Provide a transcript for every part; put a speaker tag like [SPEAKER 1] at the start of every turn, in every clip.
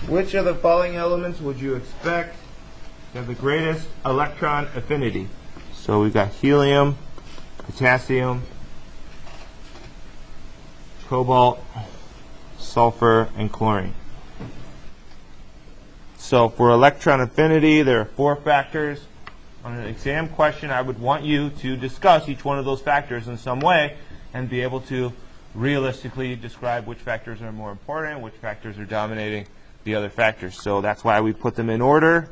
[SPEAKER 1] Which of the following elements would you expect to have the greatest electron affinity? So we've got helium, potassium, cobalt, sulfur, and chlorine. So for electron affinity, there are 4 factors. On an exam question, I would want you to discuss each one of those factors in some way and be able to realistically describe which factors are more important, which factors are dominating the other factors. So that's why we put them in order.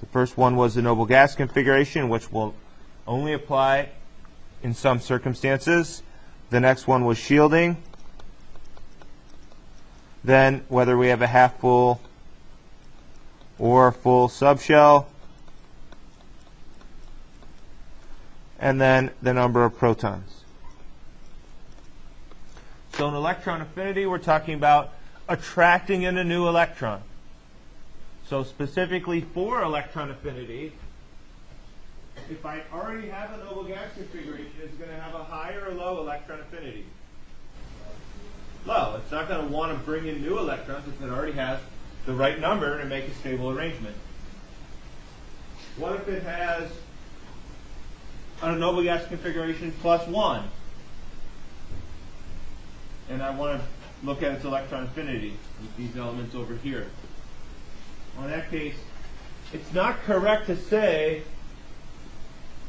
[SPEAKER 1] The first one was the noble gas configuration, which will only apply in some circumstances. The next one was shielding. Then whether we have a half full or full subshell. And then the number of protons. So in electron affinity, we're talking about attracting in a new electron. So specifically for electron affinity, if I already have a noble gas configuration, it's going to have a high or low electron affinity. Low. It's not going to want to bring in new electrons if it already has the right number to make a stable arrangement. What if it has a noble gas configuration +1? And I want to look at its electron affinity with these elements over here. Well, in that case, it's not correct to say,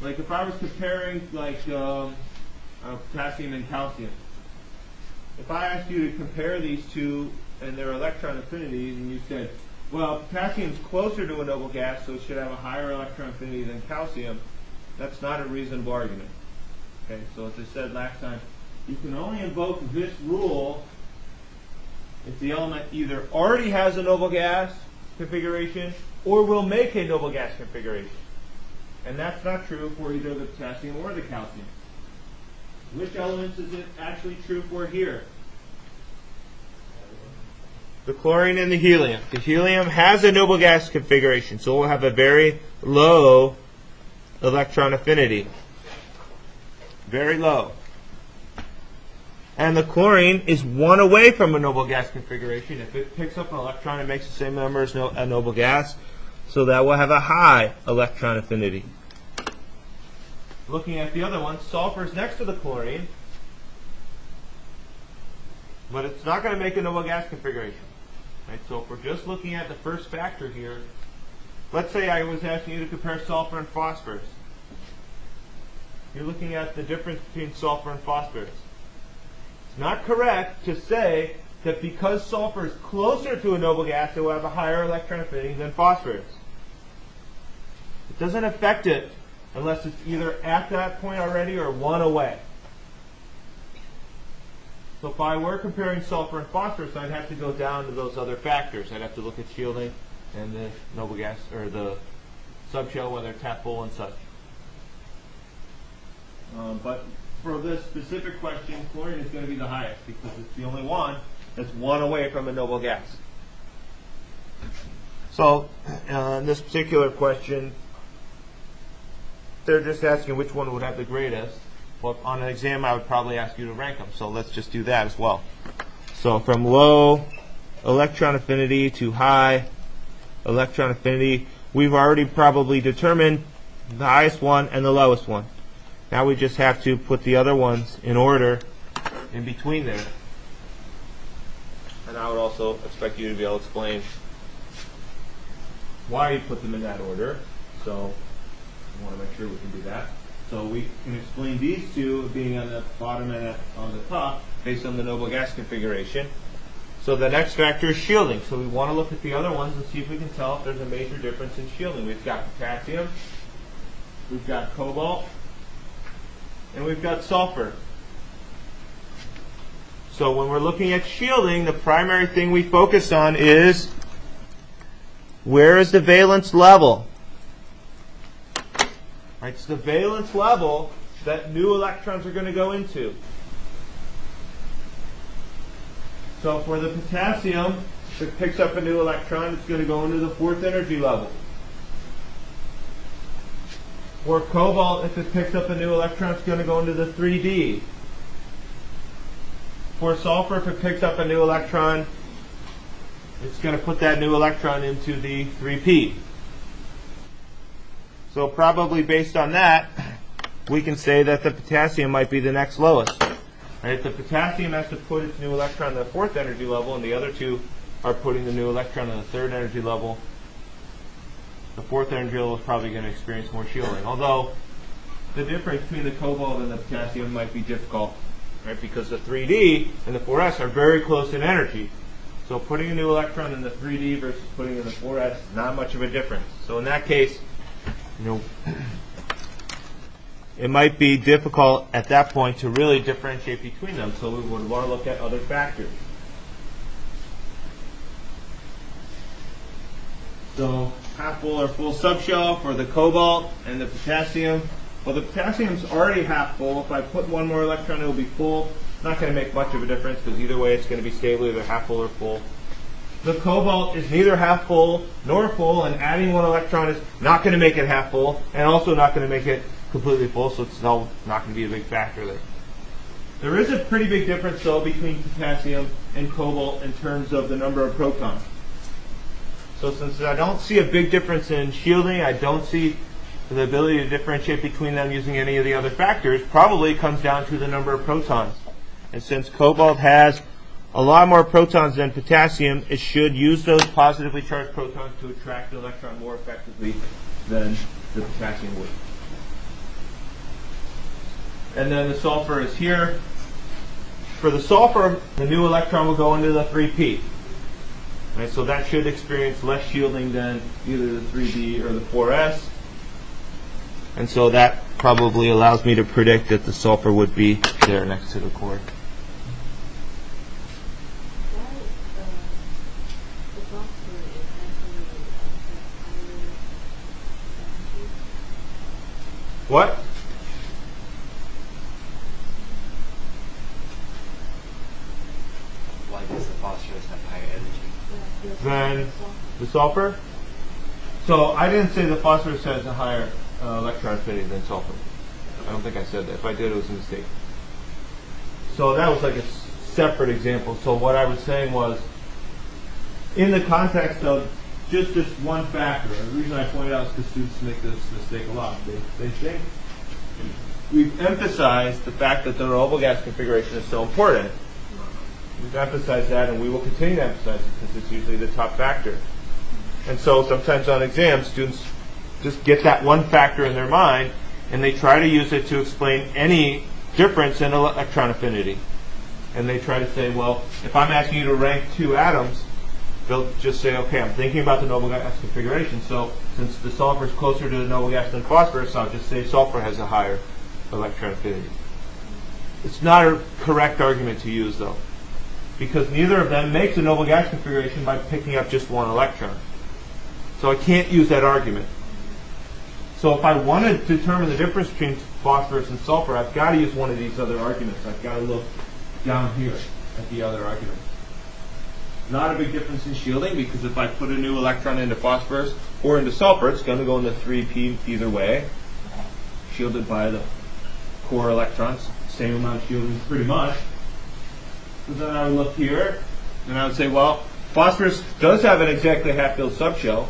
[SPEAKER 1] like if I was comparing like potassium and calcium, if I asked you to compare these two and their electron affinities, and you said, well, potassium is closer to a noble gas, so it should have a higher electron affinity than calcium, that's not a reasonable argument. Okay, so as I said last time, you can only invoke this rule if the element either already has a noble gas configuration or will make a noble gas configuration. And that's not true for either the potassium or the calcium. Which elements is it actually true for here? The chlorine and the helium. The helium has a noble gas configuration, so it will have a very low electron affinity. Very low. And the chlorine is 1 away from a noble gas configuration. If it picks up an electron, it makes the same number as a noble gas, so that will have a high electron affinity. Looking at the other one, sulfur is next to the chlorine, but it's not going to make a noble gas configuration. Right? So if we're just looking at the first factor here, let's say I was asking you to compare sulfur and phosphorus. You're looking at the difference between sulfur and phosphorus. It's not correct to say that because sulfur is closer to a noble gas, it will have a higher electron affinity than phosphorus. It doesn't affect it unless it's either at that point already or 1 away. So if I were comparing sulfur and phosphorus, I'd have to go down to those other factors. I'd have to look at shielding and the noble gas, or the subshell, whether it's half full and such. But for this specific question, chlorine is going to be the highest because it's the only one that's 1 away from a noble gas. So in this particular question, they're just asking which one would have the greatest. Well, on an exam, I would probably ask you to rank them. So let's just do that as well. So from low electron affinity to high electron affinity, we've already probably determined the highest one and the lowest one. Now we just have to put the other ones in order in between there. And I would also expect you to be able to explain why you put them in that order. So I want to make sure we can do that. So we can explain these two being on the bottom and on the top based on the noble gas configuration. So the next factor is shielding. So we want to look at the other ones and see if we can tell if there's a major difference in shielding. We've got potassium, we've got cobalt, and we've got sulfur. So when we're looking at shielding, the primary thing we focus on is where is the valence level? Right, it's the valence level that new electrons are going to go into. So for the potassium, if it picks up a new electron, it's going to go into the 4th energy level. For cobalt, if it picks up a new electron, it's going to go into the 3D. For sulfur, if it picks up a new electron, it's going to put that new electron into the 3p. So probably based on that, we can say that the potassium might be the next lowest. Right? The potassium has to put its new electron in the 4th energy level, and the other two are putting the new electron in the 3rd energy level. The 4th energy level is probably going to experience more shielding. Although the difference between the cobalt and the potassium might be difficult, right? Because the 3D and the 4s are very close in energy. So putting a new electron in the 3D versus putting it in the 4s, not much of a difference. So in that case, it might be difficult at that point to really differentiate between them. So we would want to look at other factors. So half full or full subshell for the cobalt and the potassium. Well, the potassium's already half full. If I put one more electron, it'll be full. Not going to make much of a difference because either way it's going to be stable, either half full or full. The cobalt is neither half full nor full, and adding one electron is not going to make it half full and also not going to make it completely full, so it's not going to be a big factor there. There is a pretty big difference, though, between potassium and cobalt in terms of the number of protons. So since I don't see a big difference in shielding, I don't see the ability to differentiate between them using any of the other factors, probably it comes down to the number of protons. And since cobalt has a lot more protons than potassium, it should use those positively charged protons to attract the electron more effectively than the potassium would. And then the sulfur is here. For the sulfur, the new electron will go into the 3p. Right, so that should experience less shielding than either the 3d or the 4s. And so that probably allows me to predict that the sulfur would be there next to the core. What?
[SPEAKER 2] Why does the phosphorus have higher energy
[SPEAKER 1] than the sulfur? So I didn't say the phosphorus has a higher electron affinity than sulfur. I don't think I said that. If I did, it was a mistake. So that was like a separate example. So what I was saying was, in the context of just this one factor, the reason I pointed out is because students make this mistake a lot. They think we've emphasized the fact that the noble gas configuration is so important. We've emphasized that, and we will continue to emphasize it because it's usually the top factor. And so sometimes on exams, students just get that one factor in their mind, and they try to use it to explain any difference in electron affinity. And they try to say, well, if I'm asking you to rank two atoms, they'll just say, okay, I'm thinking about the noble gas configuration, so since the sulfur is closer to the noble gas than phosphorus, I'll just say sulfur has a higher electron affinity. It's not a correct argument to use, though, because neither of them makes a noble gas configuration by picking up just one electron. So I can't use that argument. So if I want to determine the difference between phosphorus and sulfur, I've got to use one of these other arguments. I've got to look down here at the other argument. Not a big difference in shielding, because if I put a new electron into phosphorus or into sulfur, it's going to go into 3p either way, shielded by the core electrons. Same amount of shielding pretty much. So then I would look here, and I would say, well, phosphorus does have an exactly half-filled subshell,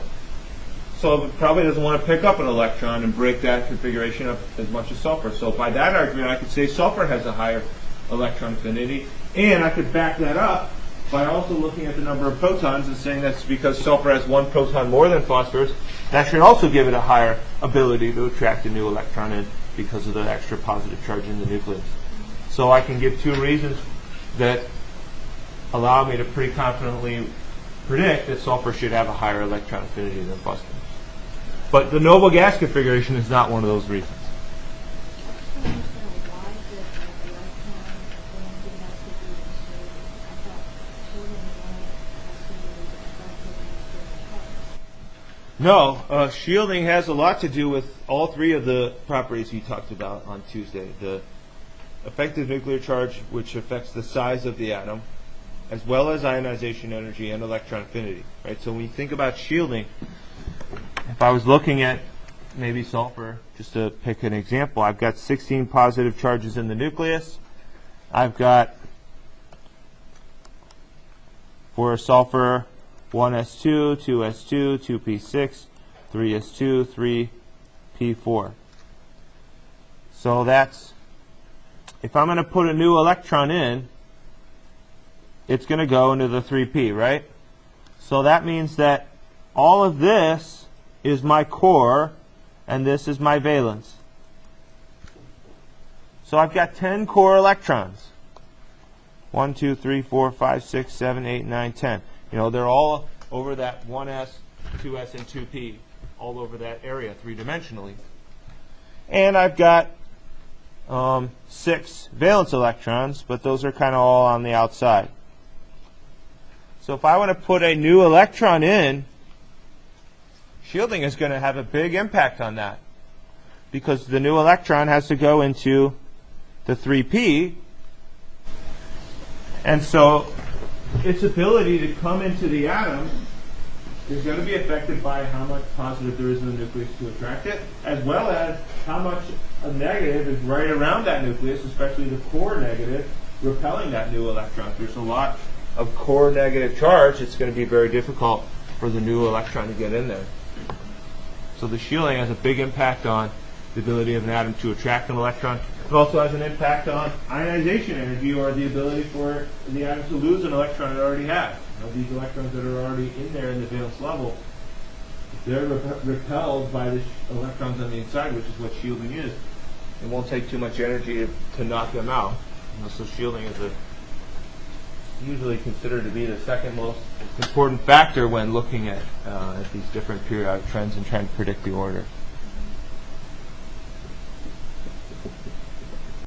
[SPEAKER 1] so it probably doesn't want to pick up an electron and break that configuration up as much as sulfur. So by that argument, I could say sulfur has a higher electron affinity, and I could back that up by also looking at the number of protons and saying that's because sulfur has one proton more than phosphorus. That should also give it a higher ability to attract a new electron in because of the extra positive charge in the nucleus. So I can give two reasons that allow me to pretty confidently predict that sulfur should have a higher electron affinity than phosphorus. But the noble gas configuration is not one of those reasons. No, shielding has a lot to do with all three of the properties you talked about on Tuesday. The effective nuclear charge, which affects the size of the atom, as well as ionization energy and electron affinity. Right? So when you think about shielding, if I was looking at maybe sulfur, just to pick an example, I've got 16 positive charges in the nucleus. I've got, for sulfur, 1s2, 2s2, 2p6, 3s2, 3p4. So that's, if I'm going to put a new electron in, it's going to go into the 3p, right? So that means that all of this is my core, and this is my valence. So I've got 10 core electrons. 1, 2, 3, 4, 5, 6, 7, 8, 9, 10. You know, they're all over that 1s, 2s, and 2p, all over that area, three-dimensionally. And I've got 6 valence electrons, but those are kind of all on the outside. So if I want to put a new electron in, shielding is going to have a big impact on that, because the new electron has to go into the 3p, and so its ability to come into the atom is going to be affected by how much positive there is in the nucleus to attract it, as well as how much a negative is right around that nucleus, especially the core negative, repelling that new electron. If there's a lot of core negative charge, it's going to be very difficult for the new electron to get in there. So the shielding has a big impact on the ability of an atom to attract an electron. It also has an impact on ionization energy, or the ability for the atom to lose an electron it already has. You know, these electrons that are already in there in the valence level, they're repelled by the electrons on the inside, which is what shielding is. It won't take too much energy to knock them out. You know, so shielding is usually considered to be the second most important factor when looking at these different periodic trends and trying to predict the order.